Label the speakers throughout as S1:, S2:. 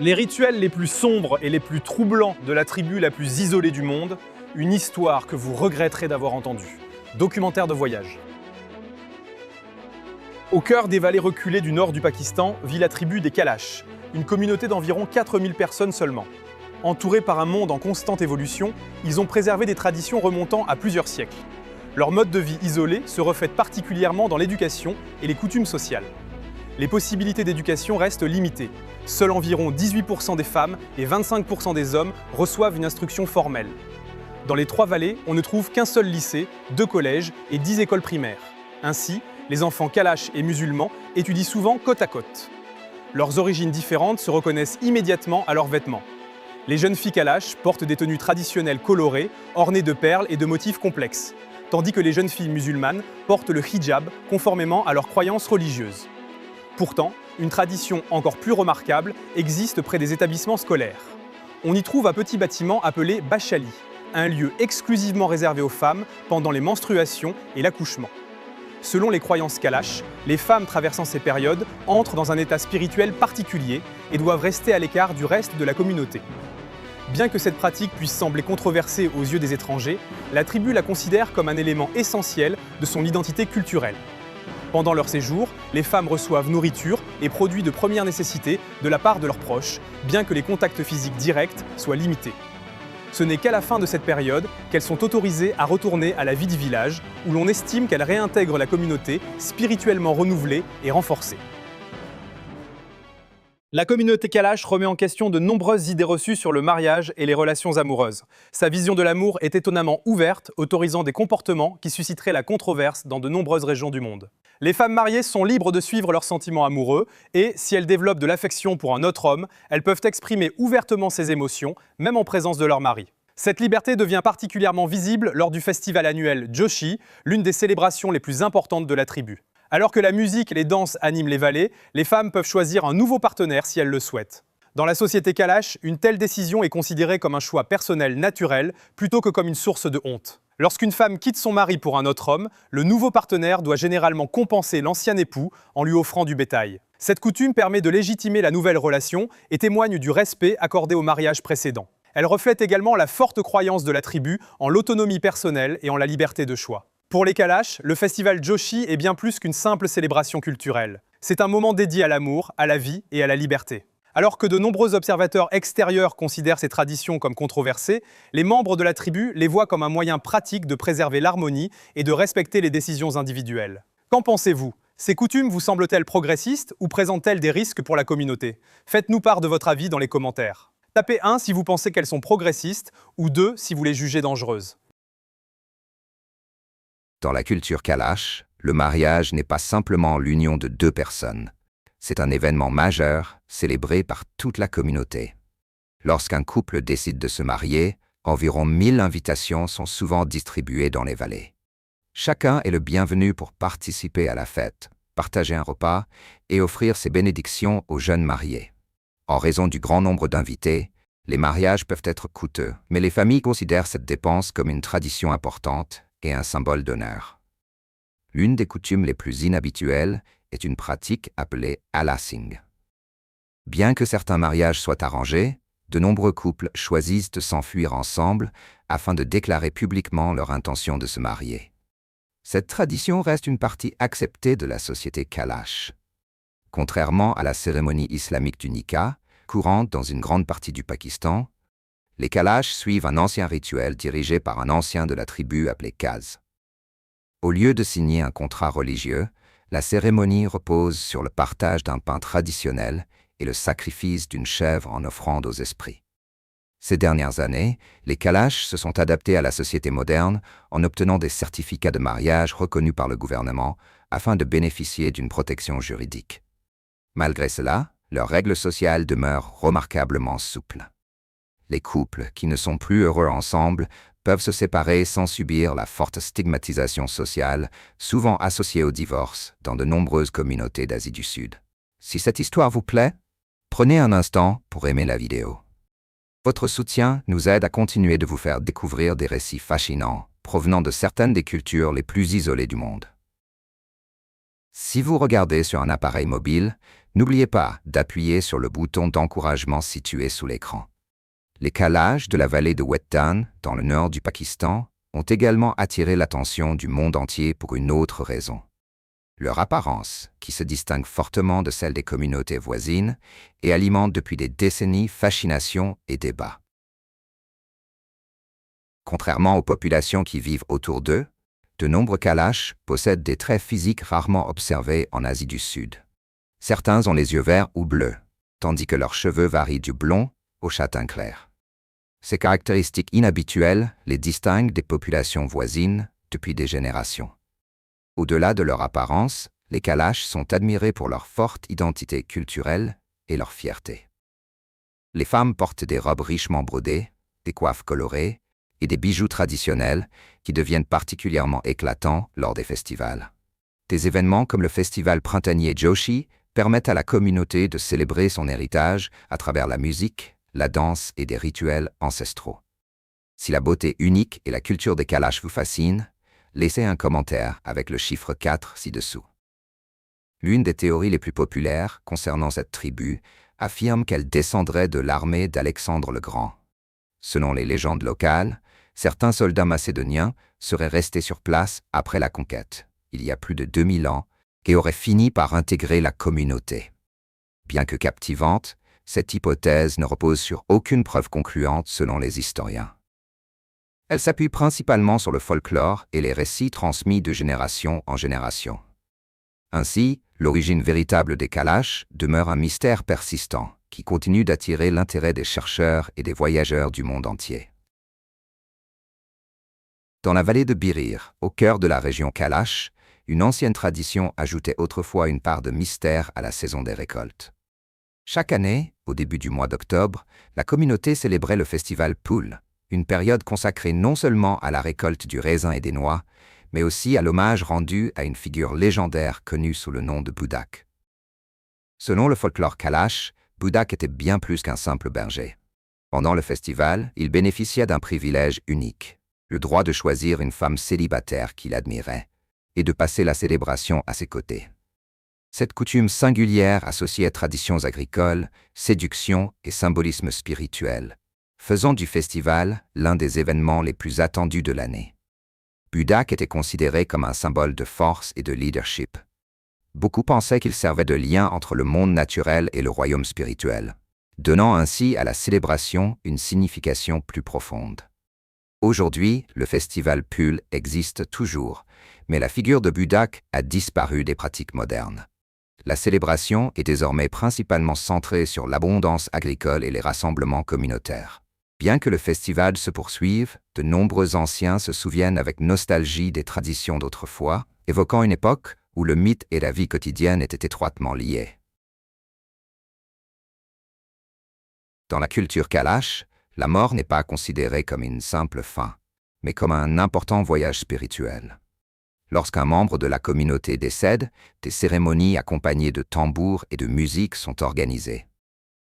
S1: Les rituels les plus sombres et les plus troublants de la tribu la plus isolée du monde, une histoire que vous regretterez d'avoir entendue. Documentaire de voyage. Au cœur des vallées reculées du nord du Pakistan vit la tribu des Kalash, une communauté d'environ 4000 personnes seulement. Entourés par un monde en constante évolution, ils ont préservé des traditions remontant à plusieurs siècles. Leur mode de vie isolé se reflète particulièrement dans l'éducation et les coutumes sociales. Les possibilités d'éducation restent limitées. Seuls environ 18% des femmes et 25% des hommes reçoivent une instruction formelle. Dans les trois vallées, on ne trouve qu'un seul lycée, 2 collèges et 10 écoles primaires. Ainsi, les enfants Kalash et musulmans étudient souvent côte à côte. Leurs origines différentes se reconnaissent immédiatement à leurs vêtements. Les jeunes filles Kalash portent des tenues traditionnelles colorées, ornées de perles et de motifs complexes, tandis que les jeunes filles musulmanes portent le hijab conformément à leurs croyances religieuses. Pourtant, une tradition encore plus remarquable existe près des établissements scolaires. On y trouve un petit bâtiment appelé Bachali, un lieu exclusivement réservé aux femmes pendant les menstruations et l'accouchement. Selon les croyances Kalash, les femmes traversant ces périodes entrent dans un état spirituel particulier et doivent rester à l'écart du reste de la communauté. Bien que cette pratique puisse sembler controversée aux yeux des étrangers, la tribu la considère comme un élément essentiel de son identité culturelle. Pendant leur séjour, les femmes reçoivent nourriture et produits de première nécessité de la part de leurs proches, bien que les contacts physiques directs soient limités. Ce n'est qu'à la fin de cette période qu'elles sont autorisées à retourner à la vie du village, où l'on estime qu'elles réintègrent la communauté spirituellement renouvelée et renforcée. La communauté Kalash remet en question de nombreuses idées reçues sur le mariage et les relations amoureuses. Sa vision de l'amour est étonnamment ouverte, autorisant des comportements qui susciteraient la controverse dans de nombreuses régions du monde. Les femmes mariées sont libres de suivre leurs sentiments amoureux et, si elles développent de l'affection pour un autre homme, elles peuvent exprimer ouvertement ces émotions, même en présence de leur mari. Cette liberté devient particulièrement visible lors du festival annuel Joshi, l'une des célébrations les plus importantes de la tribu. Alors que la musique et les danses animent les vallées, les femmes peuvent choisir un nouveau partenaire si elles le souhaitent. Dans la société Kalash, une telle décision est considérée comme un choix personnel naturel plutôt que comme une source de honte. Lorsqu'une femme quitte son mari pour un autre homme, le nouveau partenaire doit généralement compenser l'ancien époux en lui offrant du bétail. Cette coutume permet de légitimer la nouvelle relation et témoigne du respect accordé au mariage précédent. Elle reflète également la forte croyance de la tribu en l'autonomie personnelle et en la liberté de choix. Pour les Kalash, le festival Joshi est bien plus qu'une simple célébration culturelle. C'est un moment dédié à l'amour, à la vie et à la liberté. Alors que de nombreux observateurs extérieurs considèrent ces traditions comme controversées, les membres de la tribu les voient comme un moyen pratique de préserver l'harmonie et de respecter les décisions individuelles. Qu'en pensez-vous ? Ces coutumes vous semblent-elles progressistes ou présentent-elles des risques pour la communauté ? Faites-nous part de votre avis dans les commentaires. Tapez 1 si vous pensez qu'elles sont progressistes ou 2 si vous les jugez dangereuses.
S2: Dans la culture Kalash, le mariage n'est pas simplement l'union de 2 personnes. C'est un événement majeur, célébré par toute la communauté. Lorsqu'un couple décide de se marier, environ 1000 invitations sont souvent distribuées dans les vallées. Chacun est le bienvenu pour participer à la fête, partager un repas et offrir ses bénédictions aux jeunes mariés. En raison du grand nombre d'invités, les mariages peuvent être coûteux, mais les familles considèrent cette dépense comme une tradition importante et un symbole d'honneur. L'une des coutumes les plus inhabituelles est une pratique appelée alasing. Bien que certains mariages soient arrangés, de nombreux couples choisissent de s'enfuir ensemble afin de déclarer publiquement leur intention de se marier. Cette tradition reste une partie acceptée de la société Kalash. Contrairement à la cérémonie islamique du nikah, courante dans une grande partie du Pakistan, les Kalash suivent un ancien rituel dirigé par un ancien de la tribu appelé Kaz. Au lieu de signer un contrat religieux, la cérémonie repose sur le partage d'un pain traditionnel et le sacrifice d'une chèvre en offrande aux esprits. Ces dernières années, les Kalash se sont adaptés à la société moderne en obtenant des certificats de mariage reconnus par le gouvernement afin de bénéficier d'une protection juridique. Malgré cela, leurs règles sociales demeurent remarquablement souples. Les couples qui ne sont plus heureux ensemble peuvent se séparer sans subir la forte stigmatisation sociale, souvent associée au divorce dans de nombreuses communautés d'Asie du Sud. Si cette histoire vous plaît, prenez un instant pour aimer la vidéo. Votre soutien nous aide à continuer de vous faire découvrir des récits fascinants provenant de certaines des cultures les plus isolées du monde. Si vous regardez sur un appareil mobile, n'oubliez pas d'appuyer sur le bouton d'encouragement situé sous l'écran. Les Kalash de la vallée de Wetan, dans le nord du Pakistan, ont également attiré l'attention du monde entier pour une autre raison. Leur apparence, qui se distingue fortement de celle des communautés voisines, et alimente depuis des décennies fascination et débats. Contrairement aux populations qui vivent autour d'eux, de nombreux Kalash possèdent des traits physiques rarement observés en Asie du Sud. Certains ont les yeux verts ou bleus, tandis que leurs cheveux varient du blond au châtain clair. Ces caractéristiques inhabituelles les distinguent des populations voisines depuis des générations. Au-delà de leur apparence, les Kalash sont admirés pour leur forte identité culturelle et leur fierté. Les femmes portent des robes richement brodées, des coiffes colorées et des bijoux traditionnels qui deviennent particulièrement éclatants lors des festivals. Des événements comme le festival printanier Joshi permettent à la communauté de célébrer son héritage à travers la musique, la danse et des rituels ancestraux. Si la beauté unique et la culture des Kalash vous fascinent, laissez un commentaire avec le chiffre 4 ci-dessous. L'une des théories les plus populaires concernant cette tribu affirme qu'elle descendrait de l'armée d'Alexandre le Grand. Selon les légendes locales, certains soldats macédoniens seraient restés sur place après la conquête, il y a plus de 2000 ans, et auraient fini par intégrer la communauté. Bien que captivante, cette hypothèse ne repose sur aucune preuve concluante selon les historiens. Elle s'appuie principalement sur le folklore et les récits transmis de génération en génération. Ainsi, l'origine véritable des Kalash demeure un mystère persistant qui continue d'attirer l'intérêt des chercheurs et des voyageurs du monde entier. Dans la vallée de Birir, au cœur de la région Kalash, une ancienne tradition ajoutait autrefois une part de mystère à la saison des récoltes. Chaque année, au début du mois d'octobre, la communauté célébrait le festival Poul, une période consacrée non seulement à la récolte du raisin et des noix, mais aussi à l'hommage rendu à une figure légendaire connue sous le nom de Budak. Selon le folklore Kalash, Budak était bien plus qu'un simple berger. Pendant le festival, il bénéficiait d'un privilège unique, le droit de choisir une femme célibataire qu'il admirait, et de passer la célébration à ses côtés. Cette coutume singulière associait traditions agricoles, séduction et symbolisme spirituel, faisant du festival l'un des événements les plus attendus de l'année. Budak était considéré comme un symbole de force et de leadership. Beaucoup pensaient qu'il servait de lien entre le monde naturel et le royaume spirituel, donnant ainsi à la célébration une signification plus profonde. Aujourd'hui, le festival Pul existe toujours, mais la figure de Budak a disparu des pratiques modernes. La célébration est désormais principalement centrée sur l'abondance agricole et les rassemblements communautaires. Bien que le festival se poursuive, de nombreux anciens se souviennent avec nostalgie des traditions d'autrefois, évoquant une époque où le mythe et la vie quotidienne étaient étroitement liés. Dans la culture Kalash, la mort n'est pas considérée comme une simple fin, mais comme un important voyage spirituel. Lorsqu'un membre de la communauté décède, des cérémonies accompagnées de tambours et de musique sont organisées.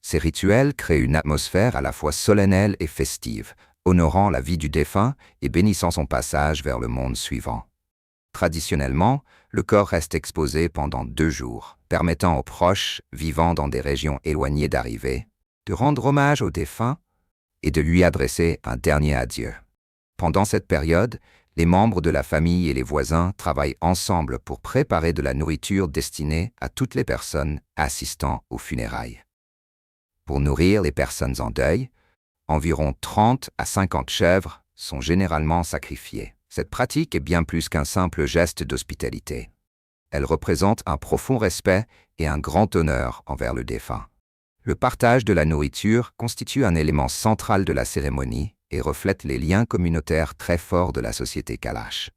S2: Ces rituels créent une atmosphère à la fois solennelle et festive, honorant la vie du défunt et bénissant son passage vers le monde suivant. Traditionnellement, le corps reste exposé pendant 2 jours, permettant aux proches, vivant dans des régions éloignées d'arriver, de rendre hommage au défunt et de lui adresser un dernier adieu. Pendant cette période, les membres de la famille et les voisins travaillent ensemble pour préparer de la nourriture destinée à toutes les personnes assistant aux funérailles. Pour nourrir les personnes en deuil, environ 30 à 50 chèvres sont généralement sacrifiées. Cette pratique est bien plus qu'un simple geste d'hospitalité. Elle représente un profond respect et un grand honneur envers le défunt. Le partage de la nourriture constitue un élément central de la cérémonie et reflète les liens communautaires très forts de la société Kalash.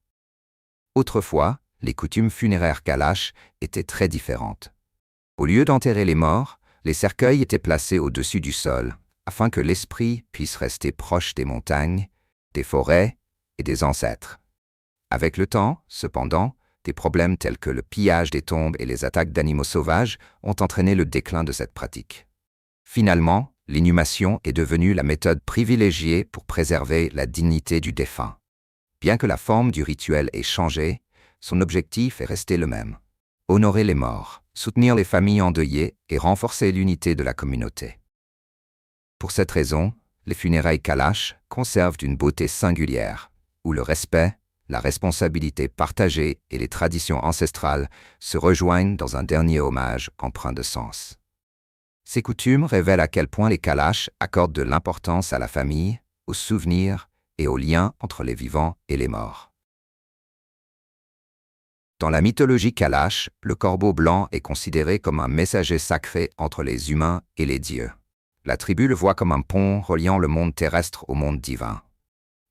S2: Autrefois, les coutumes funéraires Kalash étaient très différentes. Au lieu d'enterrer les morts, les cercueils étaient placés au-dessus du sol, afin que l'esprit puisse rester proche des montagnes, des forêts et des ancêtres. Avec le temps, cependant, des problèmes tels que le pillage des tombes et les attaques d'animaux sauvages ont entraîné le déclin de cette pratique. Finalement, l'inhumation est devenue la méthode privilégiée pour préserver la dignité du défunt. Bien que la forme du rituel ait changé, son objectif est resté le même: honorer les morts, soutenir les familles endeuillées et renforcer l'unité de la communauté. Pour cette raison, les funérailles Kalash conservent une beauté singulière, où le respect, la responsabilité partagée et les traditions ancestrales se rejoignent dans un dernier hommage empreint de sens. Ces coutumes révèlent à quel point les Kalash accordent de l'importance à la famille, aux souvenirs et aux liens entre les vivants et les morts. Dans la mythologie Kalash, le corbeau blanc est considéré comme un messager sacré entre les humains et les dieux. La tribu le voit comme un pont reliant le monde terrestre au monde divin.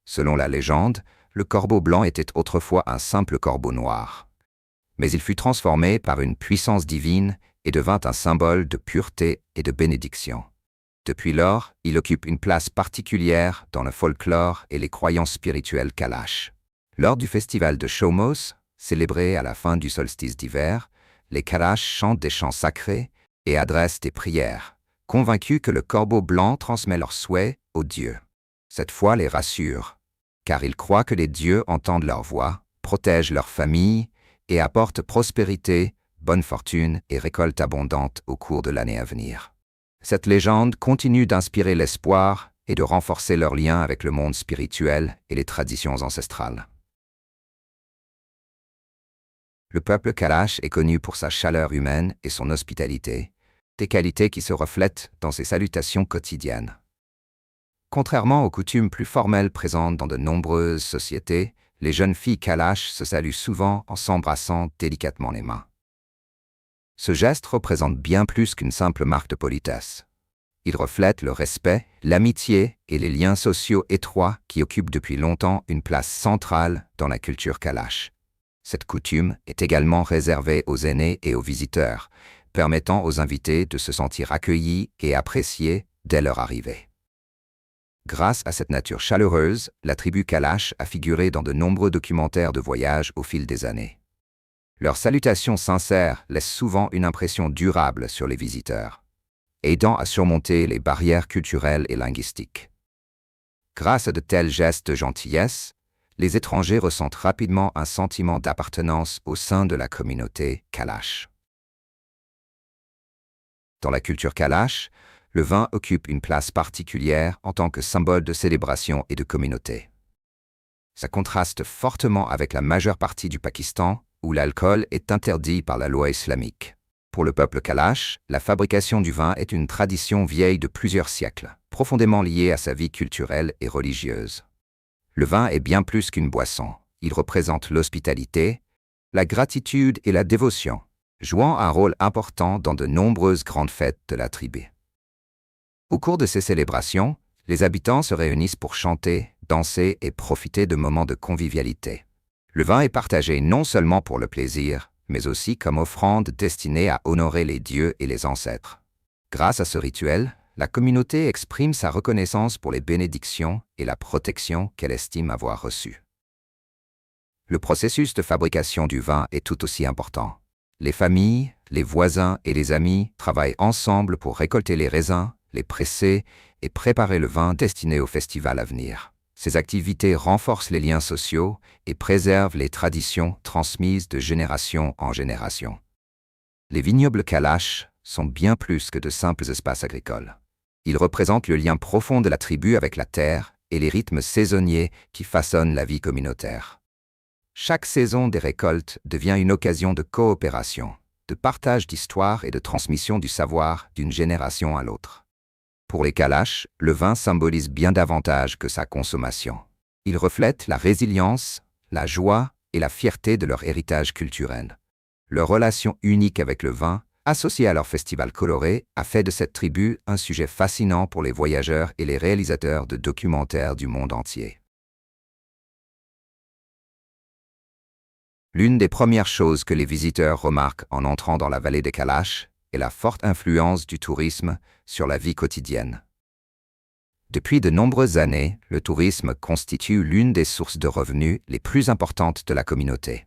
S2: Selon la légende, le corbeau blanc était autrefois un simple corbeau noir. Mais il fut transformé par une puissance divine et devint un symbole de pureté et de bénédiction. Depuis lors, il occupe une place particulière dans le folklore et les croyances spirituelles Kalash. Lors du festival de Shomos, célébré à la fin du solstice d'hiver, les Kalash chantent des chants sacrés et adressent des prières, convaincus que le corbeau blanc transmet leurs souhaits aux dieux. Cette foi les rassure, car ils croient que les dieux entendent leur voix, protègent leur famille et apportent prospérité, bonne fortune et récolte abondante au cours de l'année à venir. Cette légende continue d'inspirer l'espoir et de renforcer leur lien avec le monde spirituel et les traditions ancestrales. Le peuple Kalash est connu pour sa chaleur humaine et son hospitalité, des qualités qui se reflètent dans ses salutations quotidiennes. Contrairement aux coutumes plus formelles présentes dans de nombreuses sociétés, les jeunes filles Kalash se saluent souvent en s'embrassant délicatement les mains. Ce geste représente bien plus qu'une simple marque de politesse. Il reflète le respect, l'amitié et les liens sociaux étroits qui occupent depuis longtemps une place centrale dans la culture Kalash. Cette coutume est également réservée aux aînés et aux visiteurs, permettant aux invités de se sentir accueillis et appréciés dès leur arrivée. Grâce à cette nature chaleureuse, la tribu Kalash a figuré dans de nombreux documentaires de voyage au fil des années. Leurs salutations sincères laissent souvent une impression durable sur les visiteurs, aidant à surmonter les barrières culturelles et linguistiques. Grâce à de tels gestes de gentillesse, les étrangers ressentent rapidement un sentiment d'appartenance au sein de la communauté Kalash. Dans la culture Kalash, le vin occupe une place particulière en tant que symbole de célébration et de communauté. Ça contraste fortement avec la majeure partie du Pakistan, où l'alcool est interdit par la loi islamique. Pour le peuple Kalash, la fabrication du vin est une tradition vieille de plusieurs siècles, profondément liée à sa vie culturelle et religieuse. Le vin est bien plus qu'une boisson. Il représente l'hospitalité, la gratitude et la dévotion, jouant un rôle important dans de nombreuses grandes fêtes de la tribu. Au cours de ces célébrations, les habitants se réunissent pour chanter, danser et profiter de moments de convivialité. Le vin est partagé non seulement pour le plaisir, mais aussi comme offrande destinée à honorer les dieux et les ancêtres. Grâce à ce rituel, la communauté exprime sa reconnaissance pour les bénédictions et la protection qu'elle estime avoir reçues. Le processus de fabrication du vin est tout aussi important. Les familles, les voisins et les amis travaillent ensemble pour récolter les raisins, les presser et préparer le vin destiné au festival à venir. Ces activités renforcent les liens sociaux et préservent les traditions transmises de génération en génération. Les vignobles Kalash sont bien plus que de simples espaces agricoles. Ils représentent le lien profond de la tribu avec la terre et les rythmes saisonniers qui façonnent la vie communautaire. Chaque saison des récoltes devient une occasion de coopération, de partage d'histoire et de transmission du savoir d'une génération à l'autre. Pour les Kalash, le vin symbolise bien davantage que sa consommation. Il reflète la résilience, la joie et la fierté de leur héritage culturel. Leur relation unique avec le vin, associée à leur festival coloré, a fait de cette tribu un sujet fascinant pour les voyageurs et les réalisateurs de documentaires du monde entier. L'une des premières choses que les visiteurs remarquent en entrant dans la vallée des Kalash est la forte influence du tourisme sur la vie quotidienne. Depuis de nombreuses années, le tourisme constitue l'une des sources de revenus les plus importantes de la communauté.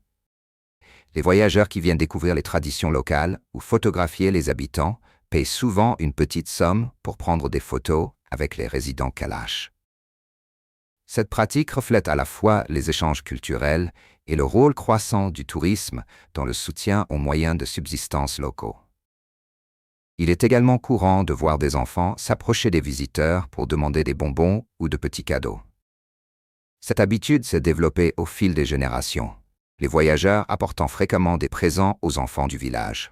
S2: Les voyageurs qui viennent découvrir les traditions locales ou photographier les habitants payent souvent une petite somme pour prendre des photos avec les résidents Kalash. Cette pratique reflète à la fois les échanges culturels et le rôle croissant du tourisme dans le soutien aux moyens de subsistance locaux. Il est également courant de voir des enfants s'approcher des visiteurs pour demander des bonbons ou de petits cadeaux. Cette habitude s'est développée au fil des générations, les voyageurs apportant fréquemment des présents aux enfants du village.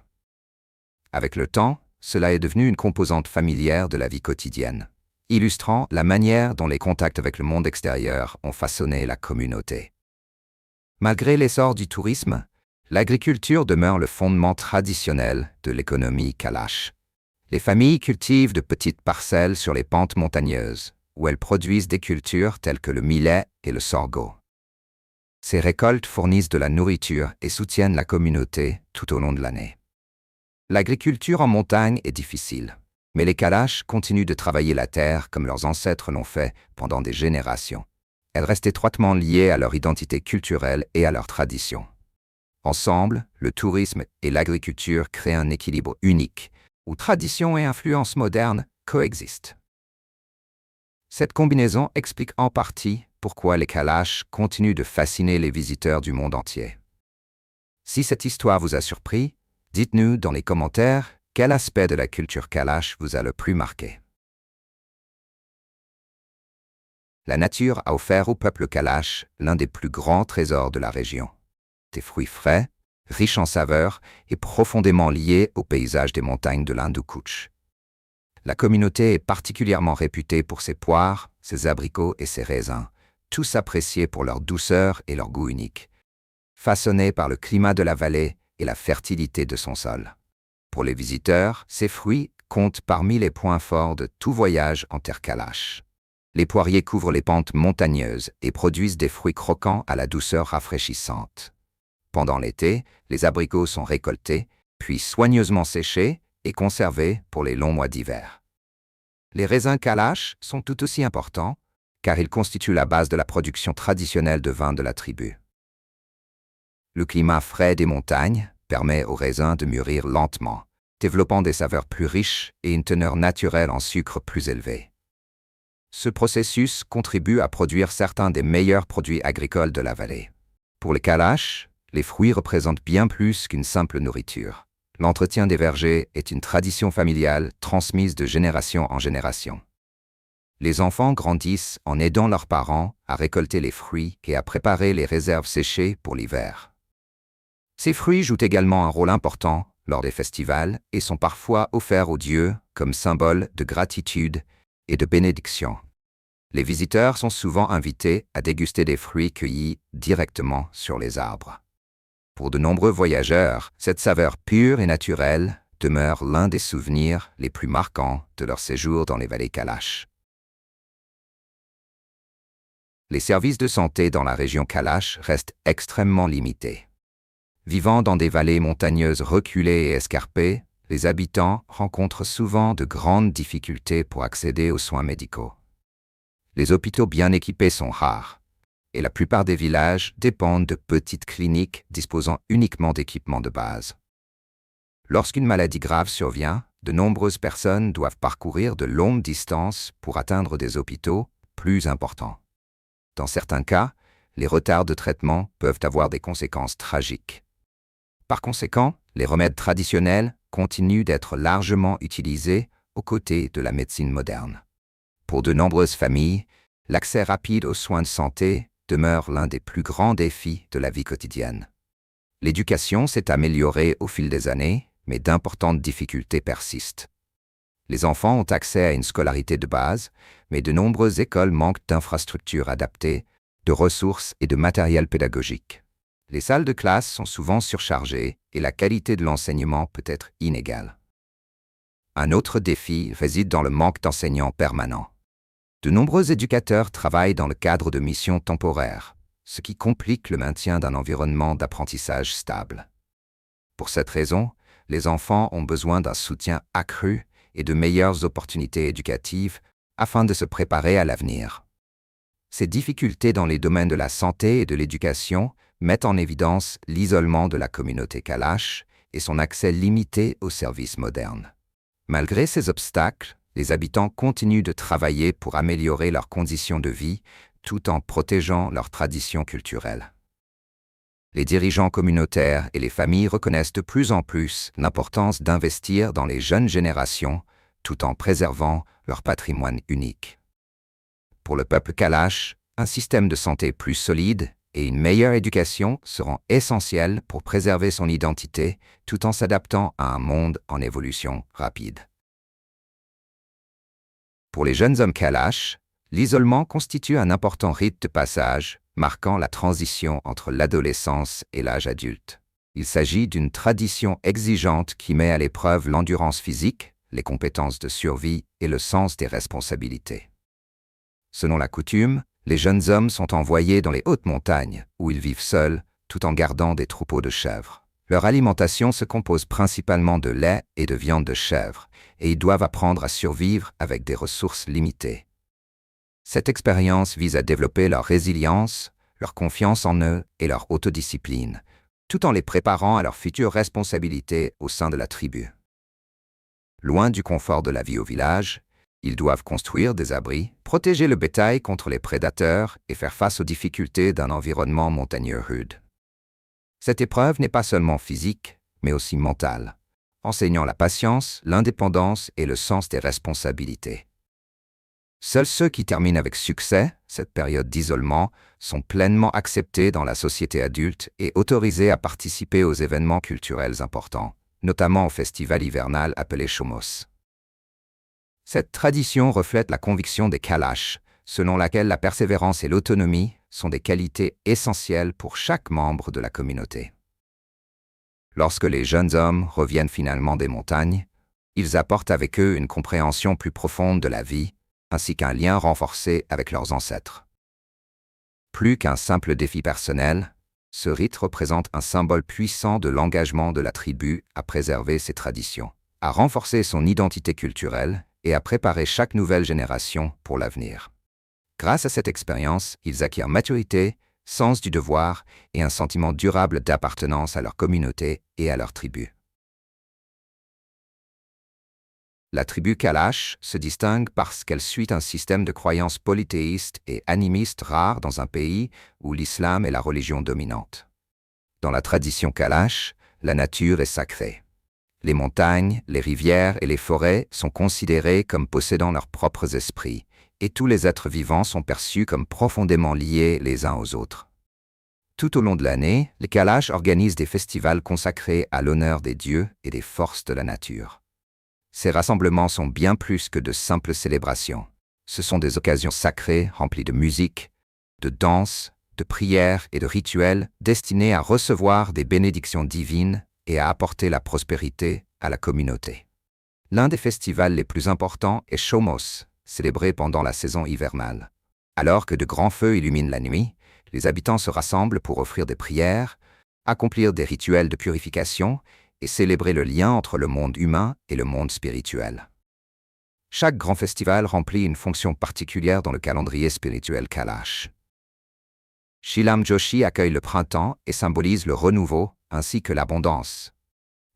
S2: Avec le temps, cela est devenu une composante familière de la vie quotidienne, illustrant la manière dont les contacts avec le monde extérieur ont façonné la communauté. Malgré l'essor du tourisme, l'agriculture demeure le fondement traditionnel de l'économie kalash. Les familles cultivent de petites parcelles sur les pentes montagneuses, où elles produisent des cultures telles que le millet et le sorgho. Ces récoltes fournissent de la nourriture et soutiennent la communauté tout au long de l'année. L'agriculture en montagne est difficile, mais les Kalash continuent de travailler la terre comme leurs ancêtres l'ont fait pendant des générations. Elles restent étroitement liées à leur identité culturelle et à leurs traditions. Ensemble, le tourisme et l'agriculture créent un équilibre unique, où tradition et influence moderne coexistent. Cette combinaison explique en partie pourquoi les Kalash continuent de fasciner les visiteurs du monde entier. Si cette histoire vous a surpris, dites-nous dans les commentaires quel aspect de la culture Kalash vous a le plus marqué. La nature a offert au peuple Kalash l'un des plus grands trésors de la région. Des fruits frais, riches en saveurs et profondément liés au paysage des montagnes de l'Hindu Kuch. La communauté est particulièrement réputée pour ses poires, ses abricots et ses raisins, tous appréciés pour leur douceur et leur goût unique, façonnés par le climat de la vallée et la fertilité de son sol. Pour les visiteurs, ces fruits comptent parmi les points forts de tout voyage en terre Kalash. Les poiriers couvrent les pentes montagneuses et produisent des fruits croquants à la douceur rafraîchissante. Pendant l'été, les abricots sont récoltés, puis soigneusement séchés et conservés pour les longs mois d'hiver. Les raisins Kalash sont tout aussi importants, car ils constituent la base de la production traditionnelle de vin de la tribu. Le climat frais des montagnes permet aux raisins de mûrir lentement, développant des saveurs plus riches et une teneur naturelle en sucre plus élevée. Ce processus contribue à produire certains des meilleurs produits agricoles de la vallée. Pour les Kalash, les fruits représentent bien plus qu'une simple nourriture. L'entretien des vergers est une tradition familiale transmise de génération en génération. Les enfants grandissent en aidant leurs parents à récolter les fruits et à préparer les réserves séchées pour l'hiver. Ces fruits jouent également un rôle important lors des festivals et sont parfois offerts aux dieux comme symbole de gratitude et de bénédiction. Les visiteurs sont souvent invités à déguster des fruits cueillis directement sur les arbres. Pour de nombreux voyageurs, cette saveur pure et naturelle demeure l'un des souvenirs les plus marquants de leur séjour dans les vallées Kalash. Les services de santé dans la région Kalash restent extrêmement limités. Vivant dans des vallées montagneuses reculées et escarpées, les habitants rencontrent souvent de grandes difficultés pour accéder aux soins médicaux. Les hôpitaux bien équipés sont rares, et la plupart des villages dépendent de petites cliniques disposant uniquement d'équipements de base. Lorsqu'une maladie grave survient, de nombreuses personnes doivent parcourir de longues distances pour atteindre des hôpitaux plus importants. Dans certains cas, les retards de traitement peuvent avoir des conséquences tragiques. Par conséquent, les remèdes traditionnels continuent d'être largement utilisés aux côtés de la médecine moderne. Pour de nombreuses familles, l'accès rapide aux soins de santé demeure l'un des plus grands défis de la vie quotidienne. L'éducation s'est améliorée au fil des années, mais d'importantes difficultés persistent. Les enfants ont accès à une scolarité de base, mais de nombreuses écoles manquent d'infrastructures adaptées, de ressources et de matériel pédagogique. Les salles de classe sont souvent surchargées et la qualité de l'enseignement peut être inégale. Un autre défi réside dans le manque d'enseignants permanents. De nombreux éducateurs travaillent dans le cadre de missions temporaires, ce qui complique le maintien d'un environnement d'apprentissage stable. Pour cette raison, les enfants ont besoin d'un soutien accru et de meilleures opportunités éducatives afin de se préparer à l'avenir. Ces difficultés dans les domaines de la santé et de l'éducation mettent en évidence l'isolement de la communauté Kalash et son accès limité aux services modernes. Malgré ces obstacles, les habitants continuent de travailler pour améliorer leurs conditions de vie tout en protégeant leurs traditions culturelles. Les dirigeants communautaires et les familles reconnaissent de plus en plus l'importance d'investir dans les jeunes générations tout en préservant leur patrimoine unique. Pour le peuple Kalash, un système de santé plus solide et une meilleure éducation seront essentiels pour préserver son identité tout en s'adaptant à un monde en évolution rapide. Pour les jeunes hommes Kalash, l'isolement constitue un important rite de passage, marquant la transition entre l'adolescence et l'âge adulte. Il s'agit d'une tradition exigeante qui met à l'épreuve l'endurance physique, les compétences de survie et le sens des responsabilités. Selon la coutume, les jeunes hommes sont envoyés dans les hautes montagnes, où ils vivent seuls, tout en gardant des troupeaux de chèvres. Leur alimentation se compose principalement de lait et de viande de chèvre, et ils doivent apprendre à survivre avec des ressources limitées. Cette expérience vise à développer leur résilience, leur confiance en eux et leur autodiscipline, tout en les préparant à leurs futures responsabilités au sein de la tribu. Loin du confort de la vie au village, ils doivent construire des abris, protéger le bétail contre les prédateurs et faire face aux difficultés d'un environnement montagneux rude. Cette épreuve n'est pas seulement physique, mais aussi mentale, enseignant la patience, l'indépendance et le sens des responsabilités. Seuls ceux qui terminent avec succès cette période d'isolement sont pleinement acceptés dans la société adulte et autorisés à participer aux événements culturels importants, notamment au festival hivernal appelé Chomos. Cette tradition reflète la conviction des Kalash, selon laquelle la persévérance et l'autonomie sont des qualités essentielles pour chaque membre de la communauté. Lorsque les jeunes hommes reviennent finalement des montagnes, ils apportent avec eux une compréhension plus profonde de la vie, ainsi qu'un lien renforcé avec leurs ancêtres. Plus qu'un simple défi personnel, ce rite représente un symbole puissant de l'engagement de la tribu à préserver ses traditions, à renforcer son identité culturelle et à préparer chaque nouvelle génération pour l'avenir. Grâce à cette expérience, ils acquièrent maturité, sens du devoir et un sentiment durable d'appartenance à leur communauté et à leur tribu. La tribu Kalash se distingue parce qu'elle suit un système de croyances polythéistes et animistes rare dans un pays où l'islam est la religion dominante. Dans la tradition Kalash, la nature est sacrée. Les montagnes, les rivières et les forêts sont considérées comme possédant leurs propres esprits, et tous les êtres vivants sont perçus comme profondément liés les uns aux autres. Tout au long de l'année, les Kalash organisent des festivals consacrés à l'honneur des dieux et des forces de la nature. Ces rassemblements sont bien plus que de simples célébrations. Ce sont des occasions sacrées remplies de musique, de danse, de prières et de rituels destinés à recevoir des bénédictions divines et à apporter la prospérité à la communauté. L'un des festivals les plus importants est Chomos, célébré pendant la saison hivernale. Alors que de grands feux illuminent la nuit, les habitants se rassemblent pour offrir des prières, accomplir des rituels de purification et célébrer le lien entre le monde humain et le monde spirituel. Chaque grand festival remplit une fonction particulière dans le calendrier spirituel Kalash. Shilam Joshi accueille le printemps et symbolise le renouveau ainsi que l'abondance,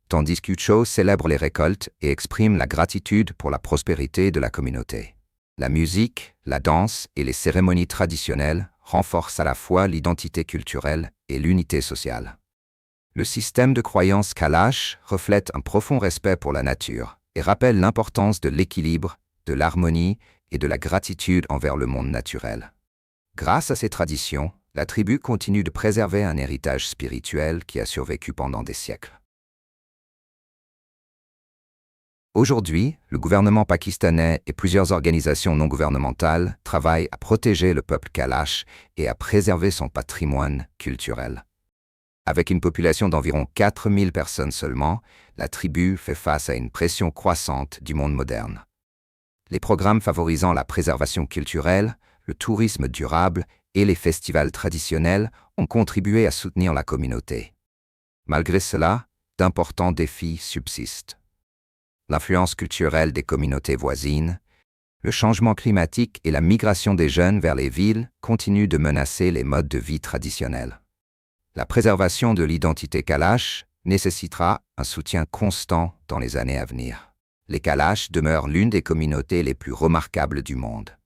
S2: tandis qu'Ucho célèbre les récoltes et exprime la gratitude pour la prospérité de la communauté. La musique, la danse et les cérémonies traditionnelles renforcent à la fois l'identité culturelle et l'unité sociale. Le système de croyance Kalash reflète un profond respect pour la nature et rappelle l'importance de l'équilibre, de l'harmonie et de la gratitude envers le monde naturel. Grâce à ces traditions, la tribu continue de préserver un héritage spirituel qui a survécu pendant des siècles. Aujourd'hui, le gouvernement pakistanais et plusieurs organisations non gouvernementales travaillent à protéger le peuple Kalash et à préserver son patrimoine culturel. Avec une population d'environ 4000 personnes seulement, la tribu fait face à une pression croissante du monde moderne. Les programmes favorisant la préservation culturelle, le tourisme durable et les festivals traditionnels ont contribué à soutenir la communauté. Malgré cela, d'importants défis subsistent. L'influence culturelle des communautés voisines, le changement climatique et la migration des jeunes vers les villes continuent de menacer les modes de vie traditionnels. La préservation de l'identité Kalash nécessitera un soutien constant dans les années à venir. Les Kalash demeurent l'une des communautés les plus remarquables du monde.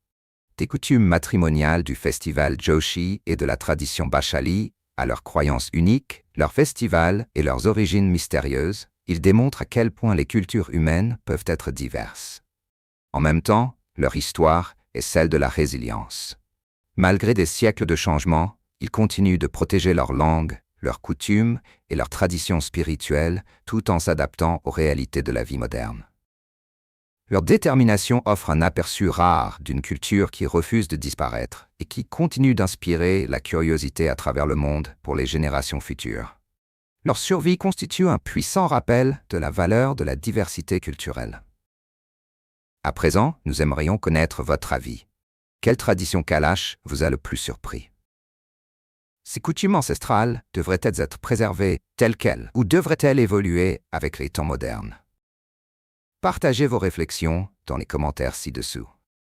S2: Des coutumes matrimoniales du festival Joshi et de la tradition Bachali À leurs croyances uniques, leurs festivals et leurs origines mystérieuses, ils démontrent à quel point les cultures humaines peuvent être diverses. En même temps, leur histoire est celle de la résilience. Malgré des siècles de changements, ils continuent de protéger leur langue, leurs coutumes et leurs traditions spirituelles, tout en s'adaptant aux réalités de la vie moderne. Leur détermination offre un aperçu rare d'une culture qui refuse de disparaître et qui continue d'inspirer la curiosité à travers le monde pour les générations futures. Leur survie constitue un puissant rappel de la valeur de la diversité culturelle. À présent, nous aimerions connaître votre avis. Quelle tradition Kalash vous a le plus surpris? Ces coutumes ancestrales devraient-elles être préservées telles quelles ou devraient-elles évoluer avec les temps modernes? Partagez vos réflexions dans les commentaires ci-dessous.